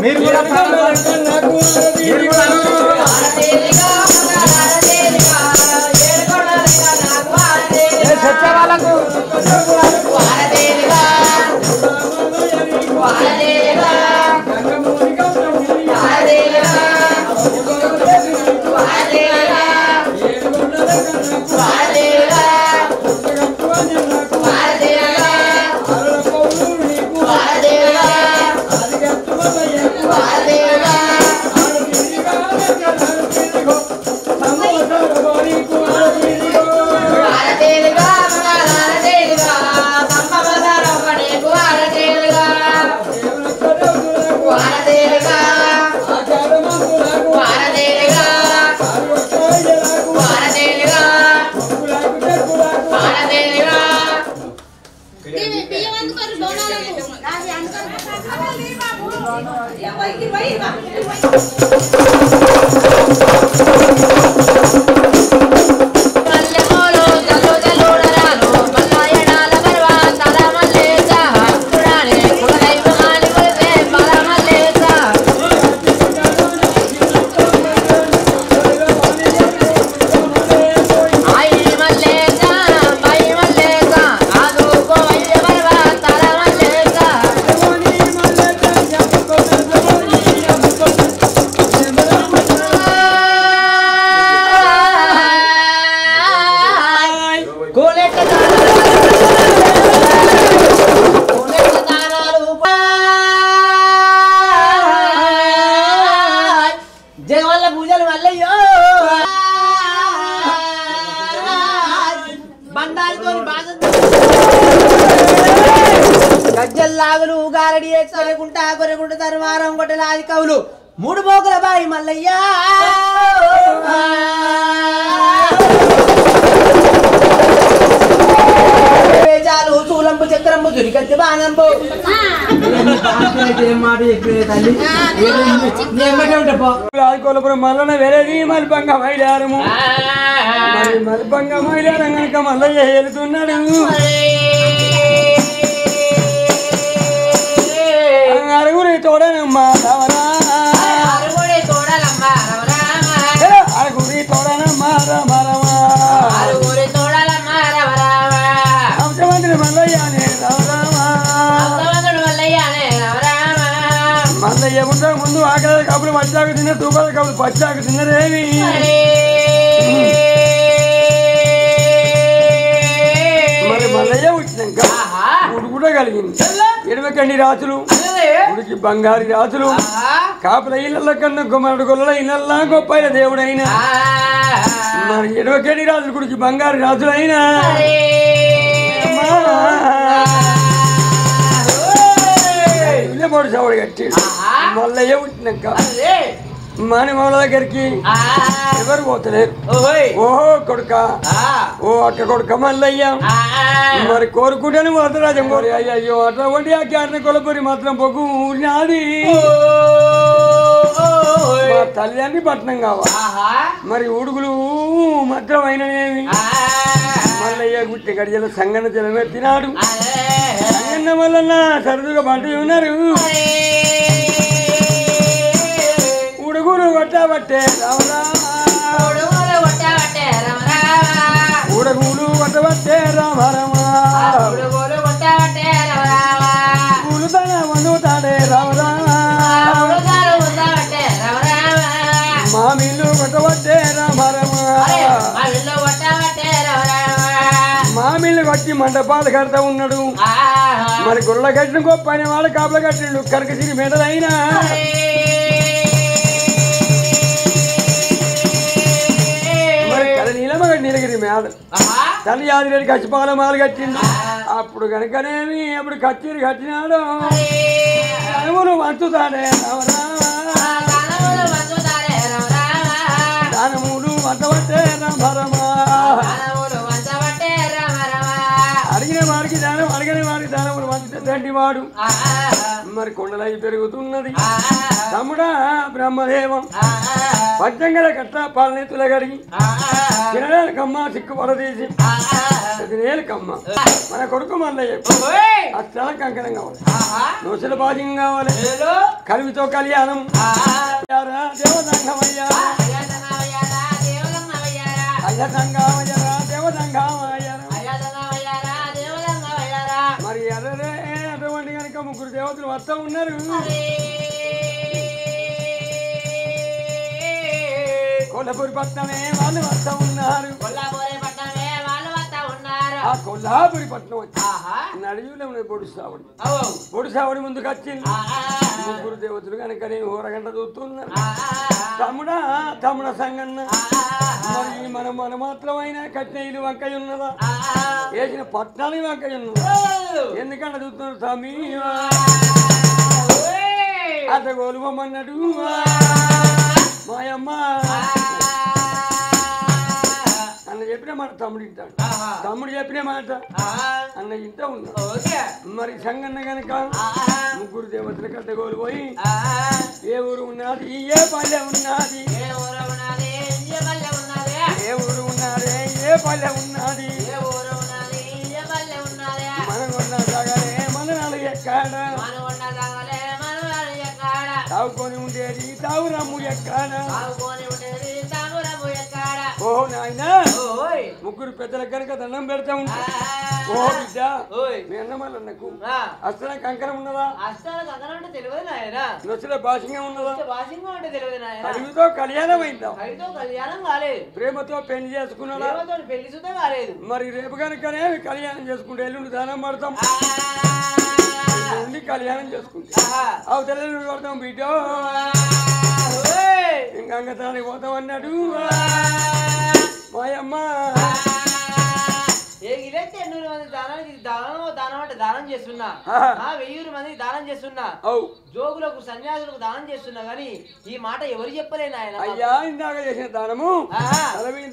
మీరు కూడా వాళ్ళకు గజ్జల్లాగులు గారడి కొరకుంట తర్వారం కొట్టలాది కవులు మూడు పోకుల బాయి మల్లయ్యా వేజాలు చూలంపు చక్రంపు దురికత్తి బాణంపు రాజకోలపురం మల్లన వేరేది మల్పంగ మైలారము మల్పంగ మైలారం కనుక మల్లయ్య వెళ్తున్నాడు అరుగురి తోడనమ్మా అరుగురి తోడనమ్మా ముఖ్యమంత్రి మల్లయ్యనే మల్లయ్య ఉంటా ముందు ఆకలి కప్పులు పచ్చాకు తిన్న తూపాల కప్పులు పచ్చాకు తిన్నరేమి మరి మల్లయ్య వచ్చినాక ఉడు కూడా కలిగింది ఎడవకండి రాజులు ఉడికి బంగారు రాజులు కాపుల ఇళ్ళ కన్నా గుమ్మడి గొల్ల ఇళ్ళల్లా గొప్పైన దేవుడైనా మరి ఎడవకండి రాజులు గుడికి బంగారు రాజులైనా ఇళ్ళబోడు చవడు కట్టాడు మల్లయ్య పుట్టినాక మానవుల దగ్గరికి ఎవరు పోతలేరు ఓహో కొడుక ఓ అక్క కొడుక మల్లయ్య మరి కోరుకుంటాను వరదరాజం కోరి అయ్యో అటువంటి ఆ క్యారణ కొలపరి మాత్రం పొగ్గు ఊరినాది తల్లి పట్నం కావాలి మరి ఉడుగులు మాత్రం అయిననేమి మల్లయ్య గుట్టి గడియల సంగన జలమెత్తినాడు సంగన్న వల్ల సరదుగా పంట ఉన్నారు ఉడుగులు కొట్టబట్టే ఉడుగులు కొట్టబట్టే రామరామా ఉలుతన వండుతాడే రామరామా మామిళ్ళు కొట్టబట్టే రామరామా మామిళ్ళు కొట్టి మండపాలు కడతా ఉన్నాడు మరి గుర్రల కట్టిన గొప్ప అనే వాళ్ళు కాపుల కట్టిండు కనకసిరి మెడలైనా నీలగిరి మేడ తల్లి యాదిరెడ్డి కచ్చిపాల మాలు కట్టిండు అప్పుడు కనుకనేమి అప్పుడు కచ్చిరి కట్టినాడు కనుమలు వంచుతాడే దానములు వంచబట్టే రామరమా అడిగిన వారికి దానం అడిగిన వారికి దానములు తండ్రి వాడు మరి కొండలై పెరుగుతున్నది తమ్ముడా బ్రహ్మదేవం పద్యంగల కట్ట పాలనెత్తుల గడిగి తినడానికమ్మ సిక్కు పడదీసి నేలకమ్మ మన కొడుకు మల్లయ్య అష్టాల కంకణం కావాలి నూసల బాధ్యం కావాలి కలివితో కళ్యాణం దేవదంగమయ్యా మరి అదే అటువంటి కనుక ముగ్గురు దేవతలు వస్తా ఉన్నారు కొల్లాపూరి పట్టణమే వాళ్ళు వస్తా ఉన్నారు ఆ కొల్లాపురి పట్నం వచ్చి నడివిలో పొడిసావడి ముందుకు వచ్చింది ముగ్గురు దేవతలు కనుక నేను ఊరగంట చూస్తున్నాను తమ్ముడ సంగన్న మరి మన మాత్రమైన కట్నీలు వంకాయ ఉన్నదా వేసిన పట్నాలు వంకాయ ఉన్నదా ఎందుకంటే చూస్తున్నారు స్వామి అత గోలుమన్నాడు మాయమ్మ అన్న చెప్పిన మాట తమ్ముడు ఇంటాడు తమ్ముడు చెప్పిన మాట అన్న ఇంట ఉన్నాడు మరి సంగన్న గనక ముగ్గురు దేవతల కట్టగోలు పోయి ఏ ఊరు ఉన్నది ఏ పల్లె ఉన్నది ఏ ఊరు ఉన్నది ఏ పల్లె ఉన్నది మనం ఉన్న జగలే మననాలు ఎక్కడ తావుకొని ఉండేది తావు రమ్ము ఎక్కడ ఓ నాయనా ముగ్గురు పెద్దల కనుక దండం పెడతా ఉంటా ఓ బిడ్డ మీ అన్నమాలకు అస్సల కంకణం ఉన్నదా నొచ్చిన భాషంగా ఉన్నదా అడుగుతో కళ్యాణం అయిందా ప్రేమతో పెళ్లి చేసుకున్నాడా మరి రేపు కనుకనే కళ్యాణం చేసుకుంటే ఎల్లుండి దానం పడతాం కళ్యాణం చేసుకుంటా అవతల పడతాం బిడ్డ ఇంకా అంగతానికి పోతాం అన్నాడు మాయమ్మ దానం చేస్తున్నా 1000 మందికి దానం చేస్తున్నా జోగులకు సన్యాసులకు దానం చేస్తున్నా గాని ఈ మాట ఎవరు చెప్పలేను ఆయన అయ్యా ఇందాక చేసిన దానము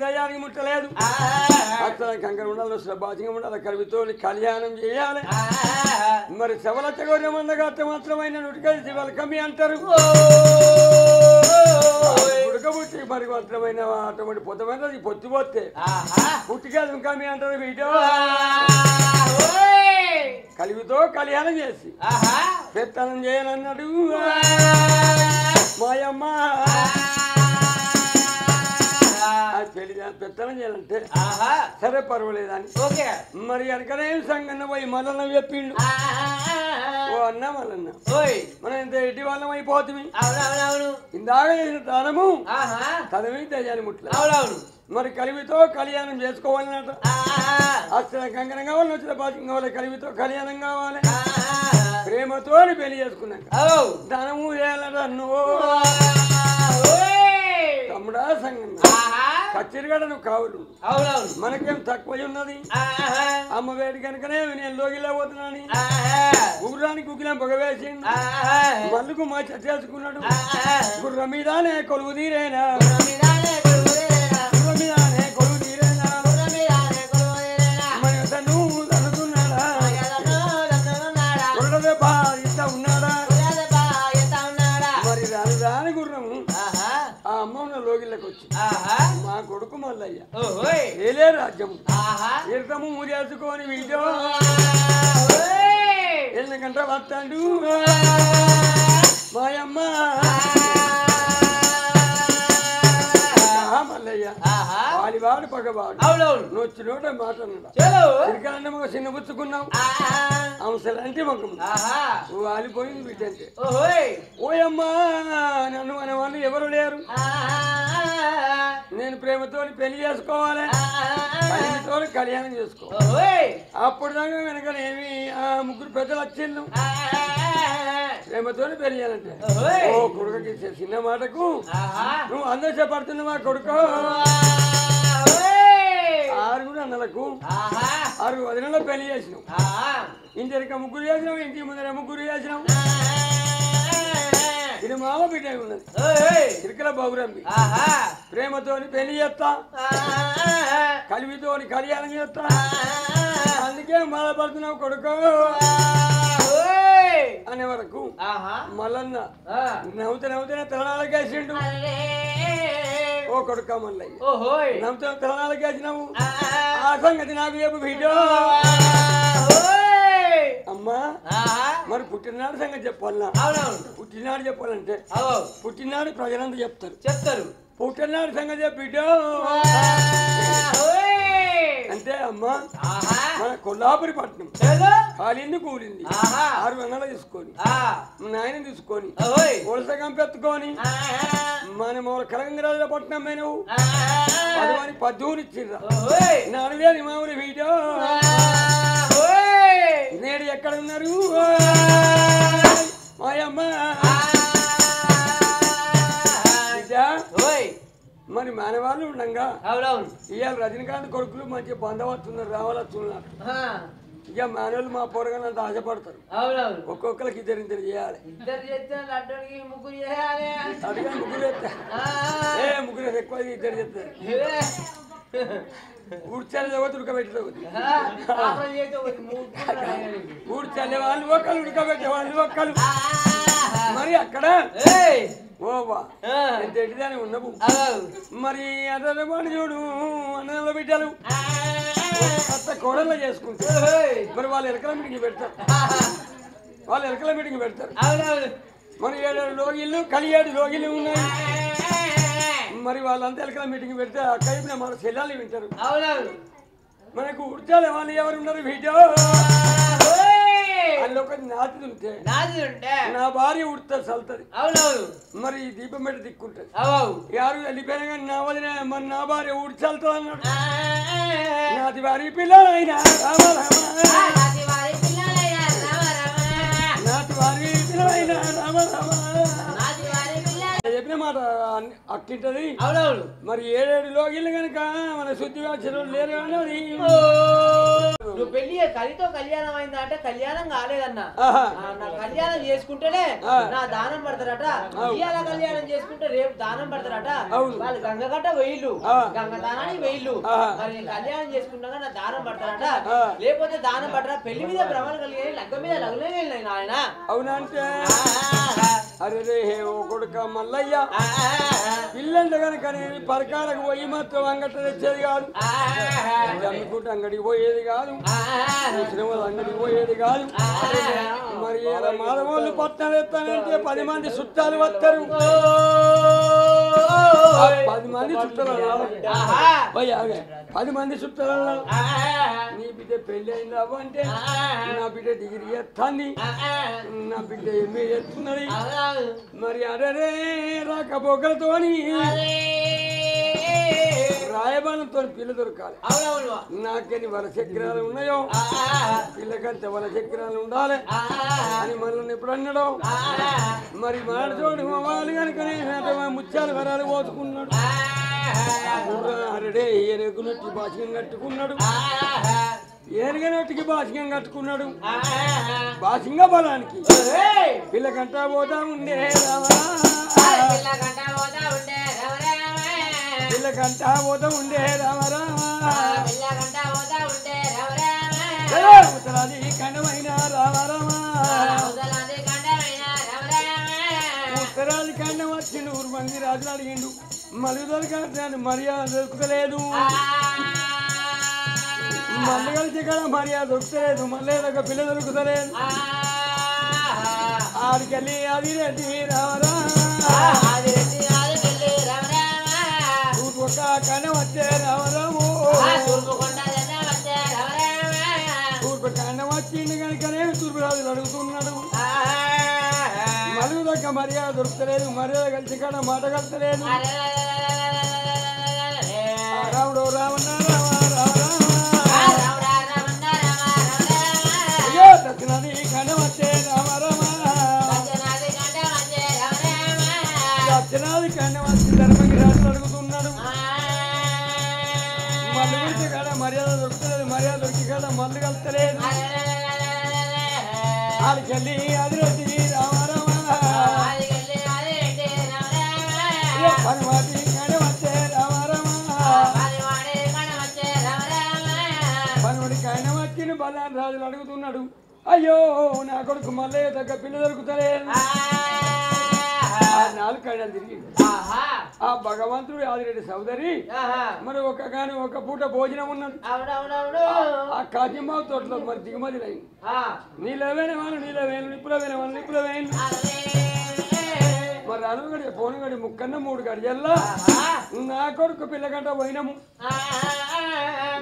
దయానికి ముట్టలేదు కంకర ఉండాలి బాధ్యంగా ఉండాలి కవితో కళ్యాణం చేయాలి మరి శవలచ్చ గౌరవమందగా మాత్రమైన నుడికలి శివలకమి అంటారు ఉడకబుట్టి మరి మాత్రమైన అటువంటి పొద్దుమైనది పొత్తుపోతే పుట్టికాదు కమి అంటారు వీటో కలివితో కళ్యాణం చేసి పెత్తనం చేయాలన్నాడు మాయమ్మ పెళ్లి పెత్తనం చేయాలంటే సరే పర్వాలేదని మరి వెనకనే సంగన్న పోయి మల్లన్న చెప్పిండు ఓ అన్న మల్లన్న మనం ఇంత ఎట్టి వాళ్ళం అయిపోతుంది ఇందాక చేసిన దానము తనవి దయ్యాన్ని ముట్ల మరి కలివితో కళ్యాణం చేసుకోవాలన్నట అసలు కంకణం కావాలి వచ్చిన బాధ్యం కావాలి కలివితో కళ్యాణం కావాలి ప్రేమతో పెళ్లి చేసుకున్నాక ధనము చేయాలట నువ్వు తమ్ముడా సంగన్న కచ్చిరిగడ నువ్వు కావులు మనకేం తక్కువ ఉన్నది అమ్మ వేడి కనుకనే నేను లోగిలా పోతున్నాను గుర్రానికి కుకిలం పొగవేసిండు మల్లుకు మా చేసుకున్నాడు గుర్ర మీదనే కొలువు తీరేనా మా కొడుకు మల్లయ్య ఏలే రాజ్యం తీర్థము మూరేసుకొని వీడియో ఎందుకంటే వస్తాడు మాయమ్మ మల్లయ్య వాడివాడు పగవాడు నొచ్చి నోట మాట్లాడు చిన్న పుచ్చుకున్నావు అంశలంటే మొక్కం నువ్వు వాలిపోయింది బిడ్డంటే ఓయమ్మా నన్ను మన వాళ్ళు ఎవరు లేరు నేను ప్రేమతో పెళ్లి చేసుకోవాలి ప్రేమతో కళ్యాణం చేసుకో అప్పుడు దాకా వెనకనేమి ఆ ముగ్గురు పెద్దలు వచ్చిండు ప్రేమతో పెళ్లి చేయాలంటే ఓ కొడుకుకి చిన్న మాటకు నువ్వు అందరూ చెప్పడుతున్నావా కొడుకు 6 అన్నలకు 6 వదినలో పెళ్లి చేసినావు ఇంటికి ముగ్గురు చేసినావు ఇంటి ముందర ముగ్గురు చేసినావు ఇది మామ బిడ్డ ఉన్నది చిరుకల బౌరంబి ప్రేమతో పెళ్లి చేస్తా కలివితో కళ్యాణం చేస్తా అందుకే బాధపడుతున్నావు కొడుకు అనే వరకు మల్లన్న నవ్వుతే తలనాలకేసిండు. ఓ కొడుక మల్లయ్య నవ్వుతున్న తలనాలకేసినావు ఆ సంగతి నాకు చెప్పు బిడ్డో. అమ్మా మరి పుట్టినాడు సంగతి చెప్పాలన్నా? పుట్టినాడు చెప్పాలంటే పుట్టినాడు ప్రజలంతా చెప్తారు. పుట్టినాడు సంగతి బిడ్డో అంటే అమ్మా మన కొల్లాపురి పట్నం కాలింది కూలింది 600 తీసుకొని నాయన తీసుకొని వలస కంపెత్తుకొని మన మూల కలంగరాజుల పట్నం నువ్వు 10 ఇచ్చిర్రా 4000 మామూలు వీడియో. నేడు ఎక్కడ ఉన్నారు మాయమ్మ? మరి మానవాళ్ళు ఉండంగా ఇవాళ రజనీకాంత్ కొడుకులు మంచి బంధవస్తున్నారు రావాలస్తున్నారు. ఇక మానవులు మా పొరగానే అంత ఆశపడతారు. ఒక్కొక్కరికి ఇద్దరు చేయాలి. ముగ్గురు ఎక్కువ ఇద్దరు చెప్తారు. ఊడ్చాలి ఉడకబెట్టే ఊడ్చాలి వాళ్ళు ఒక్కలు ఉడకబెట్టే వాళ్ళు ఒక్కలు. మరి అక్కడ ఓబా ఎంతటిదాని ఉన్నావు. మరి అతను వాడు చూడు అన్నలో బిడ్డలు కొత్త కోడల్లో చేసుకుంటారు. మరి వాళ్ళు ఎలకల మీటింగ్ పెడతారు. మరి 7 లోగిళ్ళు 7 లోగిళ్ళు ఉన్నాయి. మరి వాళ్ళంతా ఎలకల మీటింగ్ పెడితే ఆ కైపున మన చెల్లెళ్ళు వింటారు. మనకు ఉడ్చాలి వాళ్ళు ఎవరు ఉన్నారు వీడియో అందులో ఒకటి నాది ఉంటే నా భార్య ఉడుతుంది చల్లుతుంది. మరి దీపం పెట్టి దిక్కుంటది. యారు వెళ్ళిపోయినా కానీ నా వదిన మరి నా భార్య ఉడి చల్లుతుంది అన్నాడు. నాది భార్య పిల్లలైనా నాటి భార్య పిల్లలైనా చెప్పిన మాట అక్కింటది. మరి 7 లోగిళ్ళు కనుక మన శుద్ధిగా చెరువులు లేరు అన్నది. నువ్వు పెళ్లి కలితో కళ్యాణం అయిందా అంటే కళ్యాణం కాలేదన్నా. నా కళ్యాణం చేసుకుంటేనే నా దానం పడతారట. ఇవాళ కళ్యాణం చేసుకుంటే రేపు దానం పడతారట. వాళ్ళు గంగగట్ట వెయ్యిళ్ళు గంగ దానానికి 1000. మరి కళ్యాణం చేసుకుంటాగా నా దానం పడతారట. లేకపోతే దానం పడరా పెళ్లి మీద భ్రమలు కలిగాయి లగ్గ మీద లగ్నే వెళ్ళినాయి నాయన. అవునా అంటే అరే ఓ కొడుక మల్లయ్య పిల్లంటే కనుక పరకాలకు పోయి మాత్రం అంగట్ట తెచ్చేది కాదు. అమ్ముకుంటే అంగడికి పోయేది కాదు. అంగడికి పోయేది కాదు. మరి మాధవాళ్ళు పట్నం ఎత్తానంటే 10 మంది చుట్టాలు వస్తారు. 10 మంది చుట్టాలు 10 మంది చుట్టాలు. నీ బిడ్డ పెళ్లి అయిందా అంటే నా బిడ్డ డిగ్రీ ఎత్తాంది. నా బిడ్డ ఎంఏ ఎత్తున్నది. మరి అరే రాకపోకలతోని రాయబానంతో పిల్ల దొరకాలి. నాకెన్ని వల చక్రాలు ఉన్నాయో పిల్లకంటే వల చక్రాలు ఉండాలి అని మనల్ని ఎప్పుడు అన్నాడు. మరి మాడు చూడు వాళ్ళు కనుక ముత్యాలు వరాలు పోసుకున్నాడు. అరడే ఏనుగునొట్టి భాషం కట్టుకున్నాడు. ఏనుగనొట్టికి భాషం కట్టుకున్నాడు. భాషంగా బలానికి పిల్లకంట పోతా ఉండే పిల్లకంట పోతా ఉండే ఉత్తరాది కండమైన ఉత్తరాది కండం వచ్చిండు. 100 మంది రాజులు అడిగిండు. మరుగుదల కాదు మర్యాద దొరుకుతలేదు. మళ్ళీ కలిసి కూడా మర్యాద దొరుకుతలేదు. మళ్ళీ ఒక పిల్ల దొరుకుతలేదు. ఆడికెళ్ళి అది రెడ్డి రావరా ఒక కన్నం వచ్చే రావరాము. తూర్పు కన్నం వచ్చింది కనుకనే తూర్పు రాజులు అడుగుతున్నాడు. మలుగు దగ్గర మర్యాద దొరుకుతలేదు. మర్యాద కలిసి కాడ మాట కలతలేదు. రాముడు రావణ అయ్యో దక్షిణాది కన్నం వచ్చే రామరామ. దక్షిణాది కన్నం వచ్చి ధర్మకి రాజులు అడుగుతున్నాడు. మల్లు గురించి కాడ మర్యాద దొరుకుతలేదు. మర్యాద దొరికి కాడ మల్లు కలతలేదు. ఆడికెళ్ళి అదిరెడ్డి రామారామ పనివాటి కడ వచ్చే రామారామ. పనివాడి కైన వచ్చిన బలాన్ని రాజులు అడుగుతున్నాడు. అయ్యో నా కొడుకు మళ్ళీ దగ్గర పిల్ల దొరుకుతలేదు. 4 కళ్ళలు తిరిగి ఆ భగవంతుడు ఆదిరెడ్డి సోదరి మరి ఒక పూట భోజనం ఉన్నది. ఆ కాజింబాబు తోటలో మరి దిగుమతి అయింది. నీళ్ళవేన వాళ్ళు నీళ్ళవేను నిప్పులవేన వాళ్ళు నిప్పులవేను మరి అనుగడి పోనుగడి 3 గడియల్లా నా కొడుకు పిల్లగంట పోయినాము.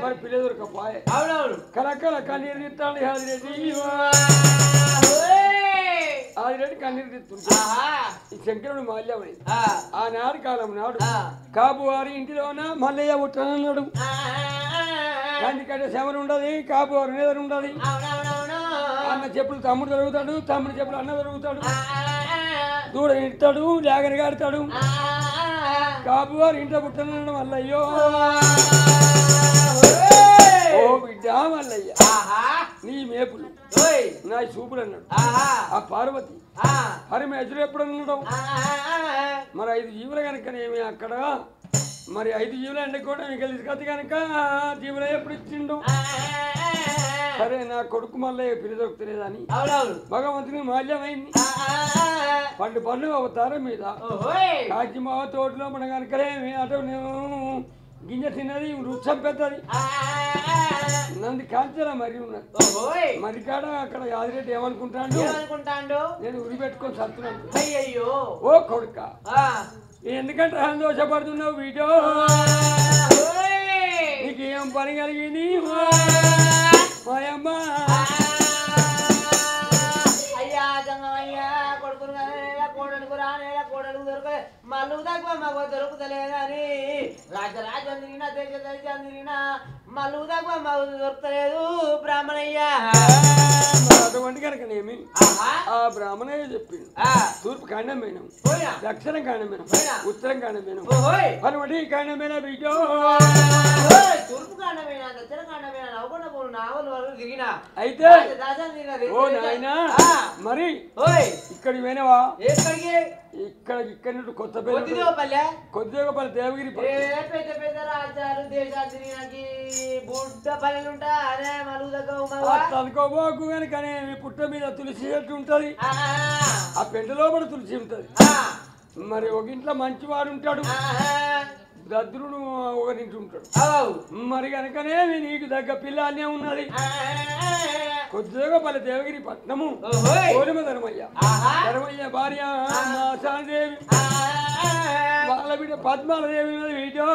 మరి పిల్ల దొరకపోయే కలకల కన్నీరు తిట్టాలి ఆదిరెడ్డి కన్నీరు తిట్టుంటే ఈ శంకరుడు మాల్యమైంది. ఆనాడు కాలం నాడు కాపు వారి ఇంటిలోన మల్లయ్య పుట్టనన్నాడు. అందుకంటే శవరు ఉండదు, కాపు వారి నిద్ర ఉండదు. అన్న చెప్పులు తమ్ముడు దొరుకుతాడు, తమ్ముడు చెప్పులు అన్న దొరుకుతాడు. దూడ ఇడతాడు, లేగని కాడతాడు. కాపు వారి ఇంట్లో పుట్టనన్నాడు మల్లయ్యో. ఓ బిడ్డ మల్లయ్య నీ మేపులు నా చూపులు అన్నాడు. ఆ పార్వతి హరి ఎదురు ఎప్పుడు అన్నాడు. మరి 5 జీవులు కనుకనేమి అక్కడ మరి 5 జీవులు అంటే కూడా మీకు తీసుకొచ్చి కనుక జీవులు ఎప్పుడు ఇచ్చిండు. సరే నా కొడుకు మళ్ళీ పిల్ల దొరుకుతలేదని భగవంతుని మాల్యమైంది. పండు అవతారం మీద కాకిమావ తోటలో మన కనుకనేమి అటు గింజ తిన్నది వృక్షం పెద్దది నంది కాంచల మరి ఉన్నది. మరి కాడ అక్కడ ఆదిరెడ్డి ఏమనుకుంటాడు, నేను ఉరి పెట్టుకొని సత్తున్నాను. అయ్యో ఓ కొడుక ఎందుకంటే సంతోషపడుతున్నావు వీడియో నీకు ఏం పని కలిగింది మాయమ్మ. అయ్యా జంగమయ్యా కొడుకును కోడలకు రానేలా కోడలకు దొరకలే మళ్ళీ తక్కువ మాకు దొరుకుతలేదని రాజరాజు అందిరినా దేశ దేశ అందిరినా మళ్ళీ తక్కువ మాకు దొరకలేదు బ్రాహ్మణయ్యా. అటువంటి కనుకనేమి ఆ బ్రాహ్మణయ్య చెప్పిండు తూర్పు కాండం పోయినాం, దక్షిణం కాండం పోయినాం, ఉత్తరం కాండం పోయినాం. అటువంటి కాండం పోయినా బిడ్డో తూర్పు కాండం పోయినా దక్షిణ కాండం పోయినా నవ్వుకున్న పోను నావలు వరకు దిగినా అయితే ఓ నాయనా మరి ఇక్కడికి పోయినావా? ఇక్కడ నుండి కొత్తపల్లి కొద్దిగోపల్లి దేవగిరి పెద్ద పెద్ద రాజ్యాలు దేశాలు తిరిగినాకి బుడ్డ పల్లెలు ఉంటా అదే మలుగు దగ్గర అనుకోబోకు కనుకనే పుట్ట మీద తులసి చెట్టు ఉంటది, ఆ పెంట లోపల తులసి ఉంటది. మరి ఒక ఇంట్లో మంచివాడు ఉంటాడు, దద్రుడు ఒకరింటి ఉంటాడు. మరి కనుకనే నీకు దగ్గర పిల్లనే ఉన్నది. కొద్దిగోపల్లి దేవగిరి పట్నము కోలిమ ధర్మయ్య భార్య మాసాదేవి వాళ్ళ బిడ్డ పద్మాలదేవి వీటో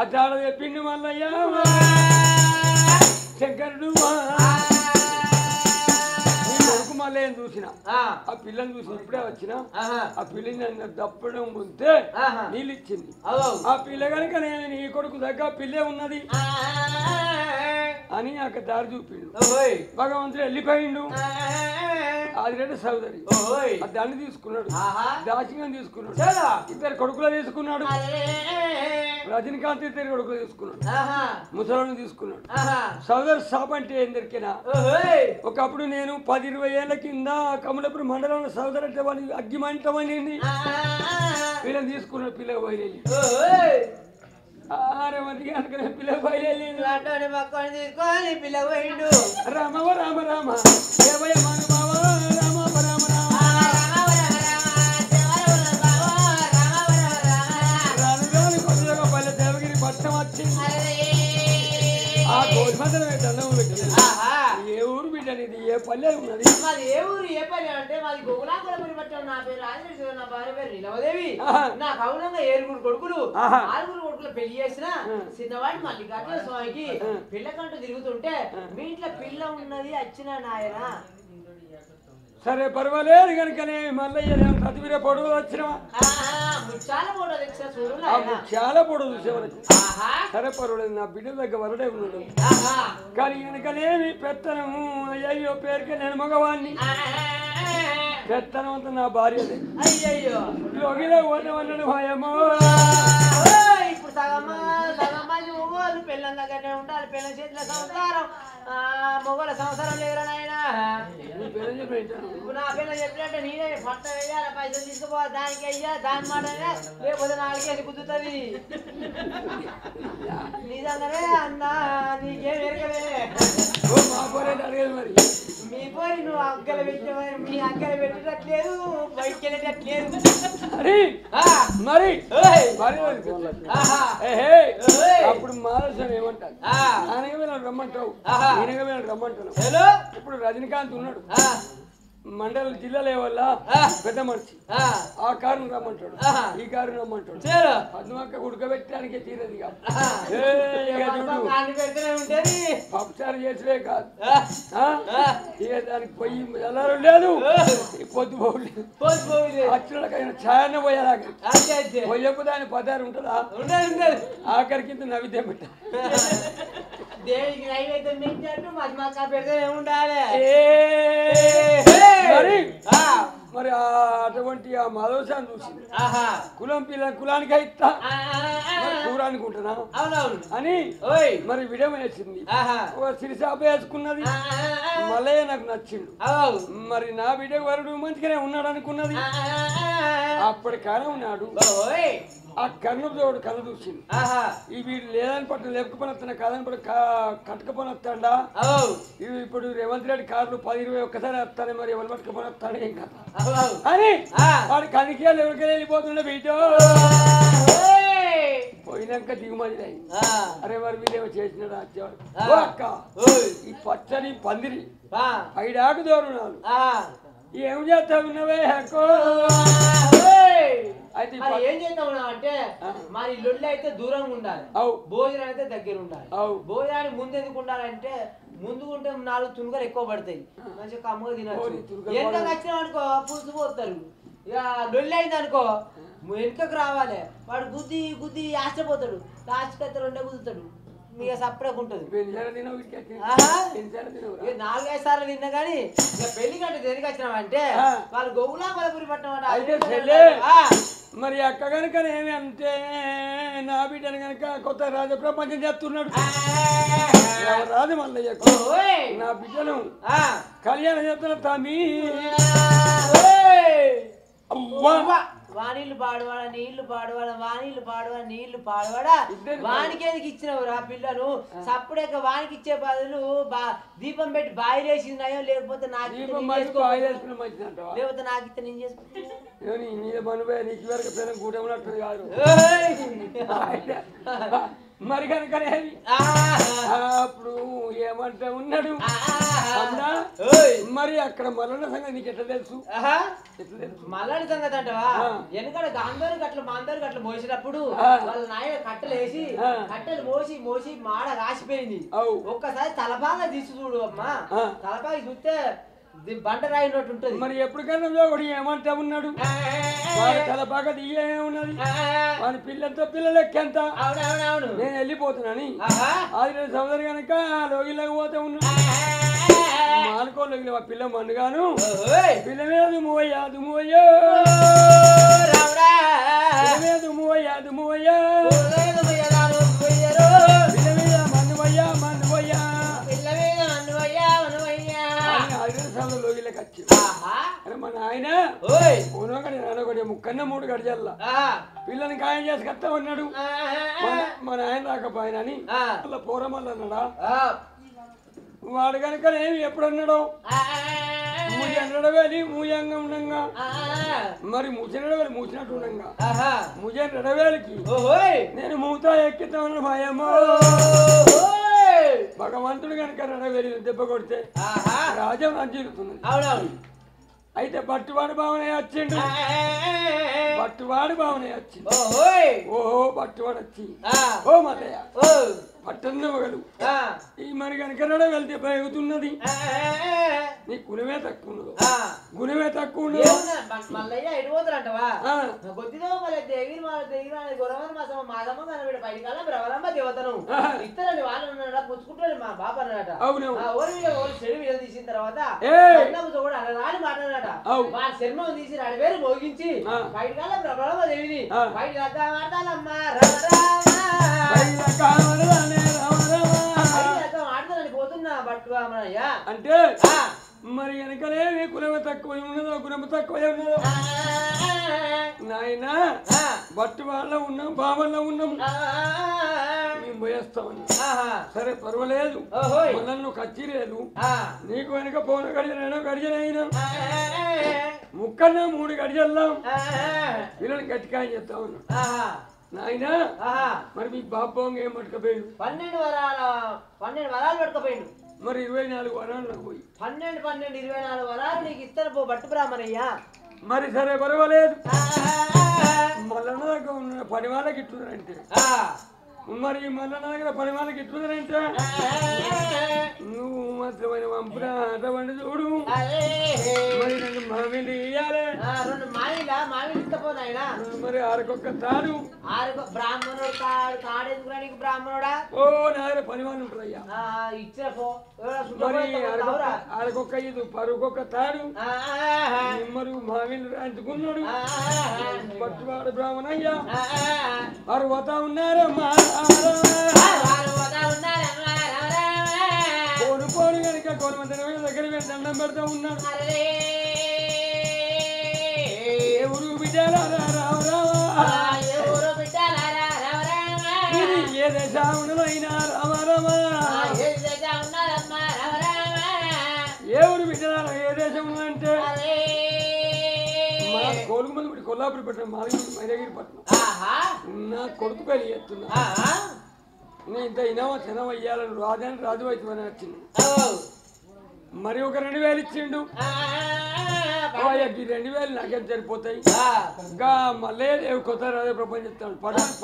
అట్లా చెప్పిండు మల్లయ్య శంకరుడు. కొడుకు మల్లయ్య చూసిన ఆ పిల్లని చూసి ఇప్పుడే వచ్చిన ఆ పిల్లని నన్ను దప్పడం ముందే నీళ్ళు ఇచ్చింది. ఆ పిల్ల కనుక నేను నీ కొడుకు దగ్గర పిల్లే ఉన్నది అని అక్కడ దారి చూపిండు. భగవంతుడు వెళ్ళిపోయిండు. ఆదిరెడ్డి సోదరి ఆ దాన్ని తీసుకున్నాడు, దాచిగా తీసుకున్నాడు, 2 కొడుకులు తీసుకున్నాడు. రజనీకాంత్ 2 కొడుకులు తీసుకున్నాడు, ముసలాన్ని తీసుకున్నాడు. సోదరు షాప్ అంటే ఏం దొరికినా ఒకప్పుడు నేను 10-20 ఏళ్ల కింద కమలపురం మండలంలో సోదరు అంటే వాళ్ళు అగ్గిమంటమని వీళ్ళని తీసుకున్నాడు. పిల్ల బయలు 6 మందికి అనుకునే పిల్ల బయలు తీసుకొని పిల్ల పోయిండు. రామ రామ రామ దేవయ మానవ రామ రామ రామ రాను కొద్దిగా పల్లె దేవగిరి పట్టణం వచ్చింది. ఆ గోధుమతలు ఏ ఊరు బిడ్డ ఇది ఏ పల్లె ఉన్నది? మాది ఏ ఊరు ఏ పల్లె అంటే మాది గోగులాకులపల్లి పట్టణం. నా పేరు ఆదిరెడ్డి, నా భార్య పేరు నీలమదేవి. నాకు అవునంగా 7 కొడుకులు. 6 కొడుకులు పెళ్లి చేసిన చిన్నవాడి మల్లికార్జున స్వామికి పిల్లకంటూ తిరుగుతుంటే మీ ఇంట్లో పిల్ల ఉన్నది వచ్చిన నాయన. సరే పర్వాలేదు కనుకనే మల్లయ్య ప్రతివీర పొడవు వచ్చినవా చాలా ఫోటో తెచ్చా చూడు. చాలా పొడవు చూసేవాళ్ళకి సరే పర్వాలేదు నా బిడ్డ దగ్గర వరడే ఉన్నాడు. కానీ కనుకనేమి పెత్తనము అయ్యో పేరుకే నేను మగవాణ్ణి, పెత్తనం అంతా నా భార్యదే. అయ్యయ్యో యోగిలో ఓనమన్నాడు భయమో. ఇప్పుడు సగమ్మ మొగోళ్ళు పిల్లల దగ్గరనే ఉండాలి. పిల్లల చేతిలో సంసారం, మొగోళ్ళ సంసారం లేదురా నాయన. నా పిల్లలు చెప్పినట్టే నేనే పట్ట వేయాలి, పైసలు తీసుకోవాలి, దానికి అయ్యా దాని మాటనే లేకపోతే 4 కేజీ కుదురుతుంది. నిజంగానే అన్నా నీకేం ఎరగలే. అడగదు మరి మీ పోయి నువ్వు అక్కలు పెట్టిన మీ అక్కలు పెట్టేటట్లేదు బయటికి వెళ్ళేటట్లేదు మరి అప్పుడు మాలసం ఏమంటారు ఆయనగా వీళ్ళని రమ్మంటావు ఈయనగా వీళ్ళని రమ్మంటాను ఇప్పుడు రజనీకాంత్ ఉన్నాడు మండల జిల్లా లెవెల్ల పెద్ద మనిషి ఆ కారును రమ్మంటాడు ఈ కారును రమ్మంటాడు పద్మక్క ఉడకబెట్టడానికి తీరది పప్పుచారు చేసే కాదు ఇక దానికి పొయ్యి ఎల్లరం లేదు పొద్దు పోలేదు అచ్చులకైనా ఛాయన పోయేదాకా పొయ్యకు దాని పదారు ఉంటుందా ఆఖరికి నవ్వితే పెట్ట దేవికి నైవేద్యం పెట్టినట్టు మధ్యమాక పెడితే ఉండాలి మరి అటువంటి ఆ మాధవసాన్ని చూసింది కులం కులానికి అయితా కూరానికి ఉంటున్నా అని మరి విడమ వేసింది సిరిసాప వేసుకున్నది మళ్ళీ నాకు నచ్చిండు మరి నా బిడ్డ వరుడు మంచిగానే ఉన్నాడు అనుకున్నది అప్పటికానే ఉన్నాడు ఆ కన్నుడు కన్ను చూసింది ఈ వీడు లేదని పట్టు లేకపోయిన కాదని పట్టు కట్టకపోని వస్తాడా ఇప్పుడు రేవంత్ రెడ్డి కార్లు 10-20 ఒక్కసారి వస్తానే మరి ఎవరు పట్టుకపోని వస్తాడు ఏం కదా అని వాడు కనికేళ్ళు ఎవరికైనా వెళ్ళిపోతుండే వీటో పోయినాక దిగుమతి అరే మరి వీడేమో చేసినాడు వచ్చేవాడు అక్క ఈ పచ్చని పందిరి ఐడాకు దూరున్నాను ఏం చేస్తా ఉన్నవే అయితే ఏం చేద్దాం అంటే మరి లొల్లి అయితే దూరంగా ఉండాలి భోజనం అయితే దగ్గర ఉండాలి భోజనానికి ముందు ఎందుకు ఉండాలంటే ముందుకుంటే 4 తునుగలు ఎక్కువ పడతాయి మంచిగా కమ్మగా తినచ్చు ఎంత వచ్చినా అనుకో పులుసు పోతారు ఇక లొల్లి అయింది అనుకో వెనుకకు రావాలి వాడు గుద్ది గుద్ది ఆశపోతాడు లాస్ట్కి అయితే 2 గుద్దుతాడు మీకు సపరేట్ ఉంటుంది 4-5 సార్లు తిన్నా కానీ ఇక పెళ్లి గంట దేనికి వచ్చినామంటే వాళ్ళు గొవ్వులా బలపురి పట్టడం మరి అక్క కనుక ఏమి అంటే నా బిడ్డను కనుక కొత్త రాజ ప్రపంచం చేస్తున్నాడు రాజు మల్లయ్య నా బిడ్డను కళ్యాణం చేస్తున్న తమ్మి వానీళ్ళు పాడువాడ నీళ్లు పాడువాడ వానీళ్ళు పాడువాడ నీళ్లు పాడువాడా వానికి ఎందుకు ఇచ్చినవు రా పిల్లను సప్పుడేక వానికి ఇచ్చే బదులు దీపం పెట్టి బాయిల్ వేసిందయో లేకపోతే నాకు లేకపోతే నాకు ఇస్తే నేను చేసుకుంటా మరి కనుక అప్పుడు ఏమంటా ఉన్నాడు మరి అక్కడ మల్లన్న సంగతి నీకు ఎట్లా తెలుసు మల్లడి సంగతి అంటవా ఎందుకంటే అందరికి అట్లా మా అందరికి అట్లా మోసినప్పుడు వాళ్ళ నాయన కట్టెలు వేసి కట్టెలు మోసి మోసి మాడ రాసిపోయింది ఒక్కసారి తలపాగా తీసి చూడు అమ్మా తలపాగా చూస్తే బండ రాయినట్టు ఉంటది మరి ఎప్పటికైనా ఒకటి ఏమంటా ఉన్నాడు వాడి తలపాక తీయే ఉన్నది వాడి పిల్లలతో పిల్లలెక్కెంత నేను వెళ్ళిపోతున్నాని 6 సంవత్సరాలు కనుక లోగిలోకి పోతే ఉన్నా మానుకోలోకి ఆ పిల్ల మండుగాను పిల్ల మీద దుమ్మువయ్యా దుమ్మువయ్యో దుమ్మువయ్యా దుమ్మువయ్యా పిల్ల మీద మందువయ్యా మందువయ్యా లోగిలోకి వచ్చి మా నాయన నానొకటి ముక్కన్న 3 గడిజల్లా పిల్లని ఖాయం చేసి కత్తా ఉన్నాడు మా నాయన రాకపోయినని పోరమల్ల అన్నాడా వాడు కనుక ఏమి ఎప్పుడన్నాడు ముజనడవేలి మూయంగా ఉండంగా మరి ముజనడవేలి మూసినట్టు ఉండంగా ముజనడవేలికి నేను మూతా ఎక్కితాను భయమో భగవంతుడు కనుక నడవేలి దెబ్బ కొడితే రాజ్యం అంజీరుతున్నది అయితే పట్టువాడు భావనే వచ్చిండు పట్టువాడు భావనే వచ్చింది ఓహో పట్టువాడు వచ్చి ఓ మల్లయ్య పట్టణ మగలు ఈ మరి కనుక వెళ్తే పెరుగుతున్నది నీ గుణమే తక్కువ ఉండదు గుణమే తక్కువ ఉండదు మల్లయ్య ఎడిపోతారంటవా కొద్దిగా మాదమ్మ కనబడి బయటకాల బ్రవరమ్మ దేవతను ఇస్తారని వాళ్ళు ఉన్నాడా పుచ్చుకుంటాడు మా బాబు అన్నాడట చెడు మీద తీసిన తర్వాత కూడా అలా మాట్లాడాడట వాళ్ళ శర్మం తీసి రాడు వేరు మోగించి బయటకాల బ్రవరమ్మ దేవిని బయట మాట్లాడమ్మా అంటే మరి వెనకలేమి కులమ తక్కువ ఉన్నదో గుణమ తక్కువ ఉన్నదో నాయన బట్టు వాళ్ళ ఉన్నాం బావల్లో ఉన్నాం మేము పోయేస్తామని సరే పర్వాలేదు మనల్ని ఖర్చు లేదు నీకు వెనక పోన గడియనైనా గడియనైనా ముక్కన్నా 3 గడియల్లాం పిల్లలు గట్టిగా చెప్తా ఉన్నా నాయన మరి మీ బాబు ఏం పట్టుకపోయాడు 12 వరాలు పట్టుకపోయాడు మరి 24 వరాలు నాకు పోయి 12 24 వరాలు నీకు ఇస్తారు పో బట్టు బ్రాహ్మణయ్యా మరి సరే పర్వాలేదు మల్లన్న దగ్గర ఉన్న పని వాళ్ళకి ఇట్లున్నారంటే మరి మల్లన్న దగ్గర పని వాళ్ళకి ఇట్లున్నారంటే నువ్వు మాత్రమైన పంపురా అటువంటి చూడు మరి 2 మామిడి ఇయ్యాలి 2 మామిడి ఇస్తపోనాయనా మరి 6 తాడు బ్రాహ్మణుడు తాడెందుకురా నీకు బ్రాహ్మణుడా ఓ నా దగ్గర పని వాళ్ళు ఉంటారయ్యా ఇచ్చిన పో మరి 6 ఇది 10 తాడు మరి మామిడి అంటుకున్నాడు పట్టువాడు బ్రాహ్మణయ్యా 60 ఉన్నారమ్మా కోడు కోడు కనుక కోరమంత దగ్గర దండం పెడతా ఉన్నాడు ఎవరు బిడ్డారా ఏ దేశంలో అయినా రామారామా ఎవరు బిడ్డారా ఏ దేశంలో అంటే మా కొడుకు మంది కొల్లాపురి పట్టణం మైనగిరి పట్టణం నా కొడుకు పెళ్లి చేస్తున్నా నేను ఇంత ఇనవా చినవ ఇయ్యాలని రాజాని రాజు అవుతుందని వచ్చింది మరి ఒక 2000 ఇచ్చిండు 2000 నాకేం సరిపోతాయి ఇంకా మళ్ళీ కొత్త రాజా ప్రపంచం చెప్తాడు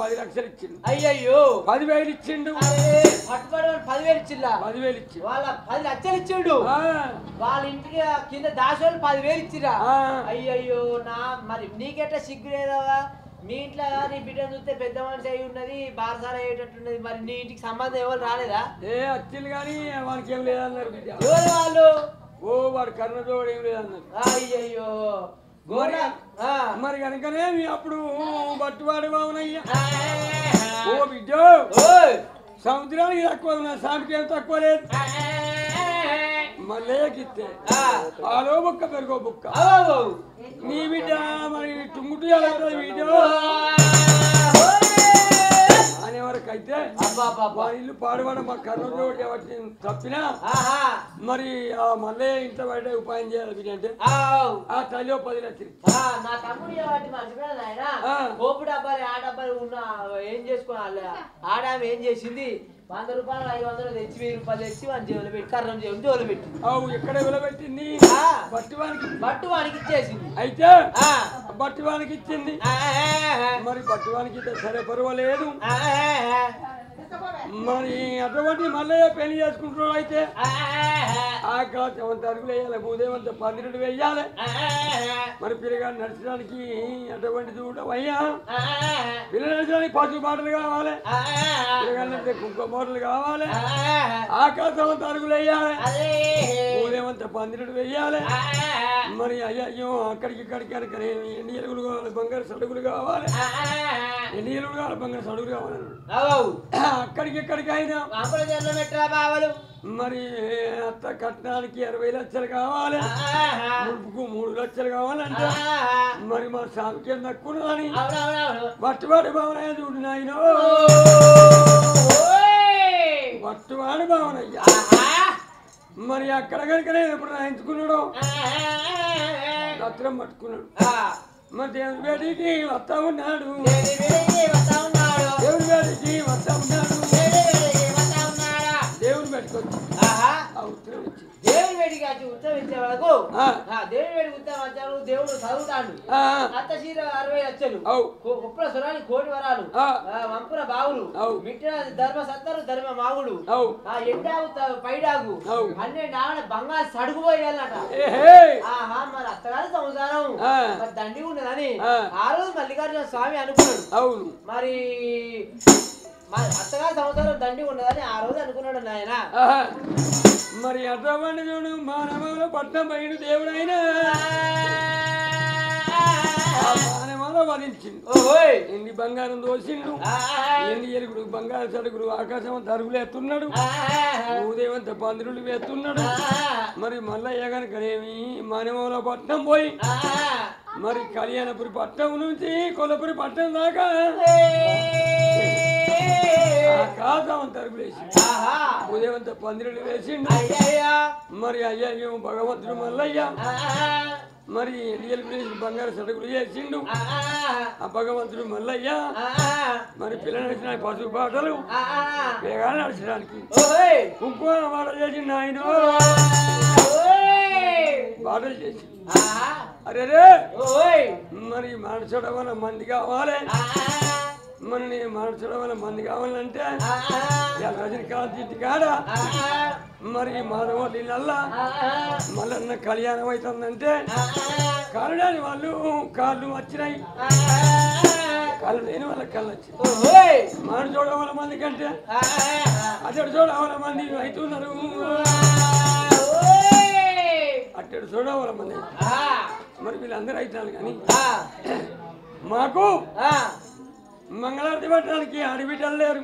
10 లక్షలు ఇచ్చిండు అయ్యయ్యో 10,000 ఇచ్చిండు 10,000 ఇచ్చిందా 10,000 ఇచ్చి వాళ్ళ 10 లక్షలు ఇచ్చిండు వాళ్ళ ఇంటికి కింద దాసోళ్ళు 10,000 ఇచ్చిరా అయ్యయ్యో మరి నీకెట్లా సిగ్గు లేదవా మీ ఇంట్లో నీ బిడ్డను చూస్తే పెద్ద మనిషి అయి ఉన్నది బారసాల అయ్యేటట్టున్నది మరి నీ ఇంటికి సంబంధం ఎవరు రాలేదా వచ్చింది కానీ వానికి ఏం లేదన్నారు బిడ్డ ఎవరు వాళ్ళు ఓ వాడు కర్ణజోడు ఏం లేదన్నారు అయ్యయ్యో మరి కనుకనే అప్పుడు బట్టువాడు బావునయ్యా ఓ బిడ్డ సముద్రానికి తక్కువ ఉన్నా సామికి ఏం తక్కువ లేదు మళ్ళీ ఎక్కితే ఆలో బుక్క పెరుగో బుక్క నీ బిడ్డ మరి టుంగుటు బిడ్డ అనేవరకైతే వారి ఇల్లు పాడువాడ మా కర్ణజోడు కాబట్టి తప్పినా మరి ఆ మళ్ళీ ఇంత బయట ఉపాయం చేయాలి బిడ్డ అంటే ఆ తల్లి 10 లక్షలు నా తమ్ముడు పోపు డబ్బాలు ఆ డబ్బాలు ఉన్న ఏం చేసుకోవాలి ఆడామె ఏం చేసింది 100 రూపాయలు 500 తెచ్చి 1000 రూపాయలు తెచ్చి వాడి జోలు పెట్టి కర్రం చేయండి జోలు పెట్టి ఎక్కడ విలబెట్టింది బట్టువానికి ఇచ్చేసింది అయితే బట్టువానికి ఇచ్చింది మరి బట్టువానికి సరే పర్వాలేదు మరి అటువంటి మళ్ళీ పెళ్లి చేసుకుంటున్నాడు అయితే ఆకాశం అరుగులు వేయాలి భూదేవంత 12 వేయాలి మరి పిల్లగాడు నడచడానికి అటువంటి చూడవయ్యా పిల్లలు నడచడానికి పసుపు బాటలు కావాలి పిల్లగాడు నడిచే కుంకుమ బాటలు కావాలి ఆకాశం అరుగులు వేయాలి భూదేవంత 12 వేయాలి మరి అయ్యో అక్కడికి ఇక్కడికి అనకనే ఎన్ని ఎలుగులు కావాలి బంగారు సడుగులు కావాలి ఎన్ని ఎలుగులు కావాలి బంగారు సడుగులు కావాలి అక్కడికి ఎక్కడికి అయినా మరి అత్త కట్నానికి 60 లక్షలు కావాలి ముడుపుకు 3 లక్షలు కావాలంటే మరి మా సామికి ఏం తక్కువ అని బట్టువాడి భావన చూడు నాయన బట్టువాడి భావనయ్యా మరి అక్కడ కనుక నేను ఎప్పుడు రాయించుకున్నాడు రత్నం పట్టుకున్నాడు మరి దేవుని వేడికి వస్తా ఉన్నాడు దేవుని వేడికి వస్తా ఉన్నాడు దేవుని పెట్టుకొచ్చి ఉత్తరం ఇచ్చి దేవుని వేడికి వచ్చి ఉత్తరం ఇచ్చే వాళ్ళకు దేవుని వేడికి ఉత్తరం వచ్చాడు దేవుడు చదువుతాడు అత్త చీర 60 లక్షలు ఉప్పుల సురానికి 1,000 వరాలు వంపుల బావులు మిట్టిన ధర్మ సత్తరు ధర్మ మాగుడు ఎండాగు పైడాగు 12 ఆవిడ బంగారు సడుగు పోయాలట మరి అత్తగారి సంసారం మరి దండి ఉన్నదని ఆ రోజు మల్లికార్జున స్వామి అనుకున్నాడు అవును మరి అత్తగారి సంవత్సరం దండి ఉండదని ఆ రోజు అనుకున్నాడు నాయన మరి అటువంటి చూడు మానవుల పట్నం పైన దేవుడైనా మానవాలో వధించిండు ఎన్ని బంగారం దోసిండు ఎన్ని ఎలుగుడు బంగారు సడుగుడు ఆకాశం తరుగులేస్తున్నాడు భూదేవ భగవంత పందిరులు వేస్తున్నాడు మరి మల్లయ్య కనుకనేమి మానవల పట్నం పోయి మరి కళ్యాణపురి పట్నం నుంచి కొల్లపురి పట్నం దాకా ఆకాశం తరుగులేసి ఉదయవంత పందిరులు వేసిండు మరి అయ్యా భగవంతుడు మల్లయ్య మరి ఎలియల్ ప్లేస్ బంగారు సడుగులు చేసిండు ఆ భగవంతుడు మల్లయ్య మరి పిల్లలు నడిచిన పశువు పాటలు వేగాలు నడచడానికి కుంకుమ పాటలు చేసిండు ఆయన పాటలు చేసి అరే మరి మనసుడ వల్ల మంది కావాలి మరి మనసుడ వల్ల మంది కావాలంటే రజనీకాంత్ ఇంటి కాడ మరి మాధవల్లి నల్ల మల్లన్న కళ్యాణం అవుతుందంటే కారణాన్ని వాళ్ళు కాళ్ళు వచ్చినాయి కళ్ళు లేని వాళ్ళ కళ్ళు వచ్చినాయి మన చూడవల మంది కంటే అతడు చూడవల మంది అవుతున్నారు అట్టడు చూడవల మంది మరి వీళ్ళందరూ అవుతారు కానీ మాకు మంగళారతి పట్టడానికి ఆడబిడ్డలు లేరు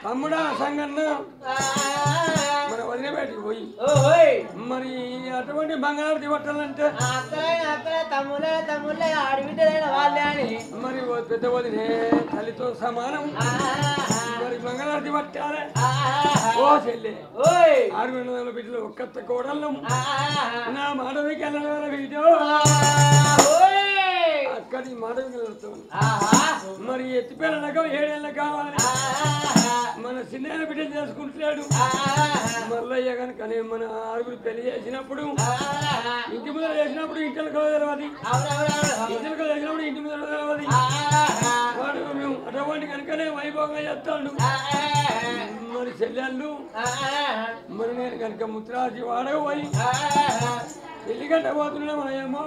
తమ్ముడా సంగన్న మన వదిలిపెట్టి పోయి మరి అటువంటి మంగళారతి పట్టాలంటే తమ్ముళ్ళే ఆడబిడ్డలైన వాళ్ళే అని మరి పెద్ద వదిలే తల్లితో సమానం మరి మంగళారతి పట్టాలి ఓ చెల్లె 600 బిడ్డలు ఒక్కత్త కోడళ్ళు నా మాడవికి వెళ్ళడం వీడియో అక్కడి మాడవికి వెళ్తాను మరి ఎత్తిపోయినాక 7 ఏళ్ళు కావాలి మన చిన్న బిడ్డ చేసుకుంటున్నాడు మల్లయ్య కనుక మన 6 పెళ్లి చేసినప్పుడు ఇంటి ముందర చేసినప్పుడు ఇంటిలో తెలియదు ఇంటిలో చేసినప్పుడు ఇంటి ముందర తెలియదు వాడు అటువంటి కనుకనే వైభవంగా చేస్తాడు మరి చెల్లెళ్ళు మరి నేను కనుక ముత్రాజి వాడకు పోయి పెళ్లి గంట పోతున్నా మనయేమో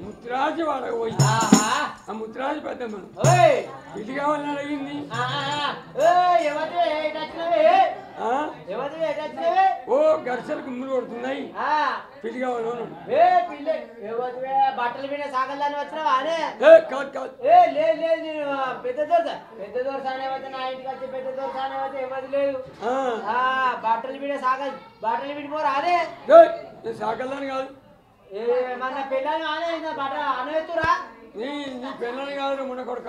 ముత్రాజి వాడకు పోయి ఆ ముత్రాజు పెద్దమ్మను పెళ్లి కావాలని అడిగింది ఓ గర్చలకు ముందు కొడుతున్నాయి పెళ్లి కావాలి బట్టలు మీద సాగల్దాన్ని వచ్చినావా పెద్ద దోరస అనేవద్దు నా ఇంటికి వచ్చి పెద్ద దోరస అనేవద్దు ఎవరు లేదు బట్టలు మీద బట్టలు విడిపోరా అదే సాగల్దాని కాదు మన పిల్లలు ఆనే బట్ట అనేతురా నీ పిల్లని కాదు మున్న కొడుక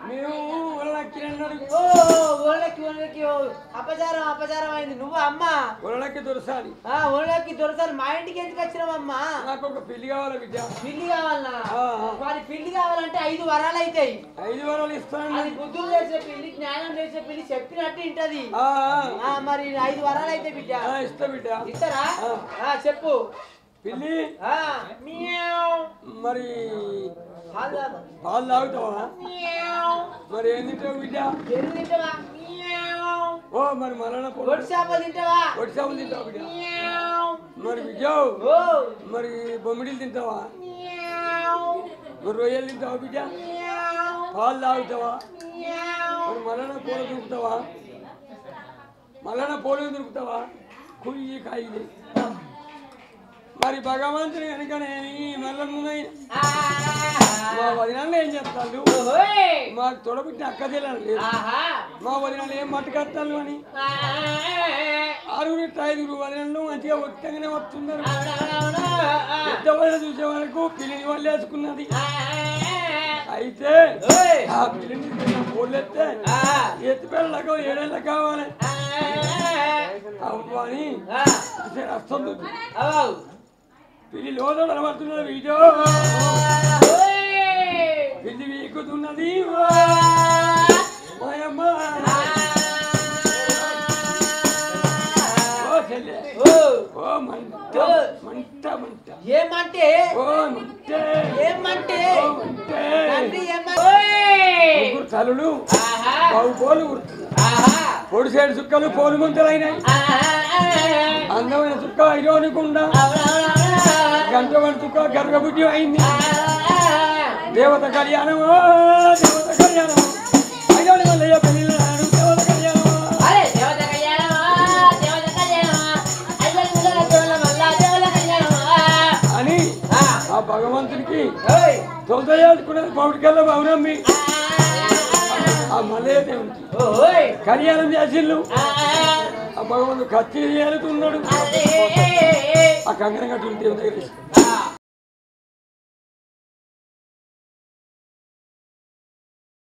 మేము అపచారం అయింది నువ్వు అమ్మ ఒళ్ళకి దొరసాలి ఒళ్ళకి దొరసాలి మా ఇంటికి ఎందుకు వచ్చినావమ్మా నాకు ఒక పెళ్లి కావాలి బిడ్డ పిల్లి కావాలన్నా మరి పిల్లి కావాలంటే 5 వరాలు అవుతాయి 5 వరాలు ఇస్తాను అది బుద్ధులు చేసే పిల్లి జ్ఞానం చేసే పిల్లి చెప్పినట్టు ఇంటది మరి 5 వరాలు అయితే బిడ్డ ఇస్తా బిడ్డ ఇస్తారా చెప్పు పిల్లి మరి పాలు తాగుతావా మరి ఏం తింటావు బిడ్డ ఓ మరి మరణ ఒట్టి చేపలు తింటావా బిడ్డ మరి బిడ్డ మరి బొమ్మిడిలు తింటావా మరి రొయ్యలు తింటావా బిడ్డ పాలు తాగుతావా మరి మరణ పూలు దొరుకుతావా మరణ పూలు దొరుకుతావా కుయ్యి కాయి మరి భగవంతుని కనుకనేమి మళ్ళీ మా వదినాలు ఏం చెప్తాను మాకు తొడబుట్టిన అక్క తెల్లని లేదు మా వదినాలు ఏం మట్టుకొస్తాను అని 6 5 వదినాలు మంచిగా ఒట్టగానే వస్తున్నారు పెద్ద వదిన చూసే వరకు పిల్లిని వాళ్ళు వేసుకున్నది అయితే ఆ పిల్లిని పోలు ఎత్తే ఎత్తిపెళ్ళకు 7 ఏళ్ళు కావాలి అవును అని వస్తుంది పిల్లి లోదలు కనబడుతున్నది వీడియో పిల్లి వీకుతున్నది మాయమ్మ ఓ చెల్లె ఓ మంట మంట మంట ఏమంటే ఓ మంటే ఏమంటే ముగ్గురు తలులు బావు పోలు పొడిసేడు చుక్కలు పోలు ముంతలైనాయి అందమైన చుక్క ఐరోనికుండా గంటవని చుక్క గర్గబుద్ధి అయింది దేవత కళ్యాణము దేవత కళ్యాణము ఐరోని మల్లయ్య పెళ్లి దేవత కళ్యాణము అని ఆ భగవంతునికి తొలదయాడుకున్నది పౌడికల్లా అవునమ్మి మళ్ళీ కళ్యాణం చేసిళ్ళు ఆ భగవంతుడు కత్తి ఏలుతున్నాడు ఆ కంకణం కట్టు దేవుని దగ్గర